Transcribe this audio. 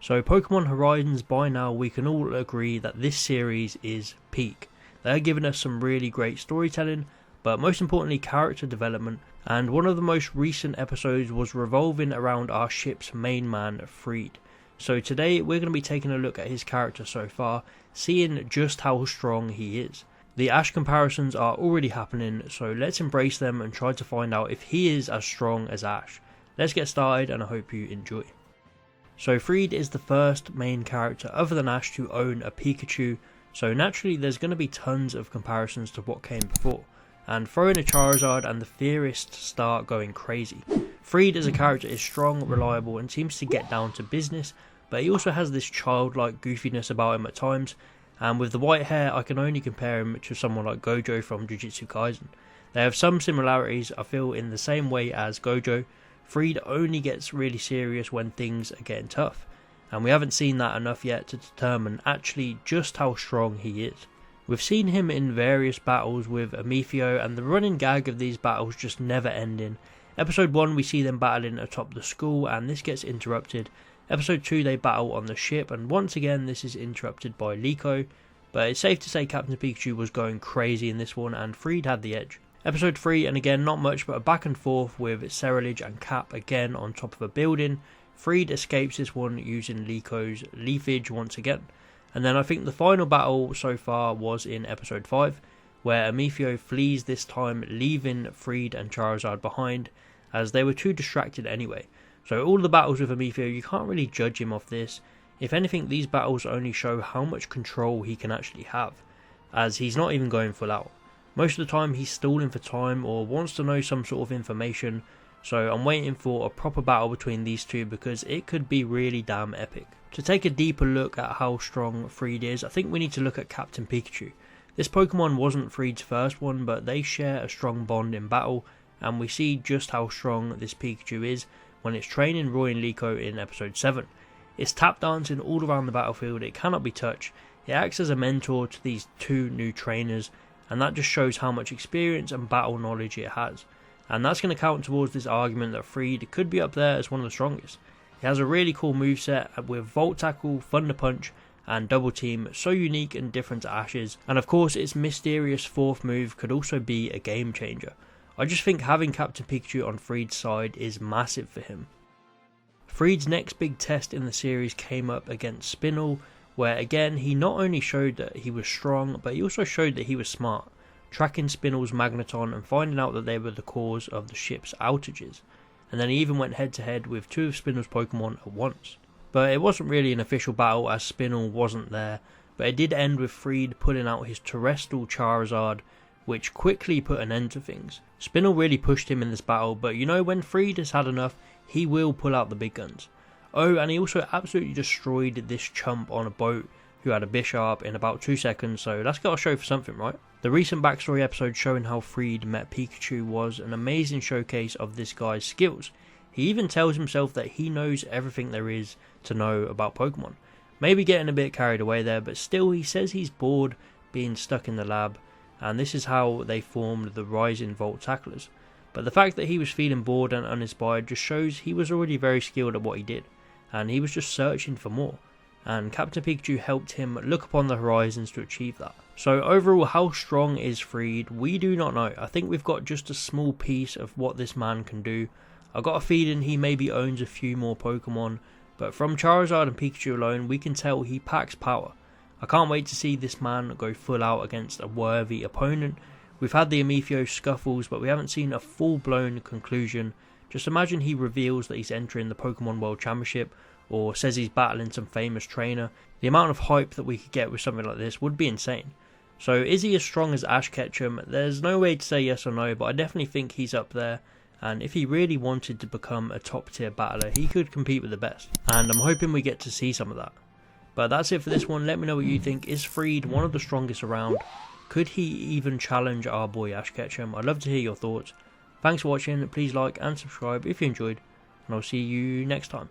So Pokemon Horizons, by now we can all agree that this series is peak. They're giving us some really great storytelling, but most importantly character development, and one of the most recent episodes was revolving around our ship's main man, Friede. So today we're going to be taking a look at his character so far, seeing just how strong he is. The Ash comparisons are already happening, so let's embrace them and try to find out if he is as strong as Ash. Let's get started and I hope you enjoy. So Friede is the first main character other than Ash to own a Pikachu, so naturally there's going to be tons of comparisons to what came before, and throwing a Charizard and the theorists start going crazy. Friede as a character is strong, reliable and seems to get down to business, but he also has this childlike goofiness about him at times, and with the white hair I can only compare him to someone like Gojo from Jujutsu Kaisen. They have some similarities, I feel, in the same way as Gojo. Friede only gets really serious when things are getting tough, and we haven't seen that enough yet to determine actually just how strong he is. We've seen him in various battles with Amethio, and the running gag of these battles just never ending. Episode 1 we see them battling atop the school and this gets interrupted. Episode 2 they battle on the ship and once again this is interrupted by Liko, but it's safe to say Captain Pikachu was going crazy in this one and Friede had the edge. Episode 3 and again not much but a back and forth with Ceruledge and Cap again on top of a building. Friede escapes this one using Liko's leafage once again. And then I think the final battle so far was in episode 5 where Amethio flees this time, leaving Friede and Charizard behind as they were too distracted anyway. So all the battles with Amethio, you can't really judge him off this. If anything, these battles only show how much control he can actually have, as he's not even going full out. Most of the time he's stalling for time or wants to know some sort of information, so I'm waiting for a proper battle between these two because it could be really damn epic. To take a deeper look at how strong Friede is, I think we need to look at Captain Pikachu. This Pokemon wasn't Friede's first one, but they share a strong bond in battle, and we see just how strong this Pikachu is when it's training Roy and Liko in episode 7. It's tap dancing all around the battlefield, it cannot be touched, it acts as a mentor to these two new trainers, and that just shows how much experience and battle knowledge it has. And that's going to count towards this argument that Friede could be up there as one of the strongest. He has a really cool moveset with Volt Tackle, Thunder Punch and Double Team, so unique and different to Ash's, and of course its mysterious fourth move could also be a game changer. I just think having Captain Pikachu on Friede's side is massive for him. Friede's next big test in the series came up against Spinel, where again he not only showed that he was strong, but he also showed that he was smart, tracking Spinel's Magneton and finding out that they were the cause of the ship's outages. And then he even went head to head with two of Spinel's Pokemon at once. But it wasn't really an official battle as Spinel wasn't there, but it did end with Friede pulling out his terrestrial Charizard, which quickly put an end to things. Spinel really pushed him in this battle, but you know when Friede has had enough, he will pull out the big guns. Oh, and he also absolutely destroyed this chump on a boat who had a Bisharp in about 2 seconds, so that's got to show for something, right? The recent backstory episode showing how Friede met Pikachu was an amazing showcase of this guy's skills. He even tells himself that he knows everything there is to know about Pokemon. Maybe getting a bit carried away there, but still he says he's bored being stuck in the lab, and this is how they formed the Rising Volt Tacklers. But the fact that he was feeling bored and uninspired just shows he was already very skilled at what he did, and he was just searching for more, and Captain Pikachu helped him look upon the horizons to achieve that. So overall, how strong is Friede? We do not know. I think we've got just a small piece of what this man can do. I got a feeling he maybe owns a few more Pokemon, but from Charizard and Pikachu alone we can tell he packs power. I can't wait to see this man go full out against a worthy opponent. We've had the Amethio scuffles, but we haven't seen a full-blown conclusion. Just imagine he reveals that he's entering the Pokemon World Championship, or says he's battling some famous trainer. The amount of hype that we could get with something like this would be insane. So is he as strong as Ash Ketchum? There's no way to say yes or no, but I definitely think he's up there. And if he really wanted to become a top tier battler, he could compete with the best. And I'm hoping we get to see some of that. But that's it for this one. Let me know what you think. Is Friede one of the strongest around? Could he even challenge our boy Ash Ketchum? I'd love to hear your thoughts. Thanks for watching. Please like and subscribe if you enjoyed. And I'll see you next time.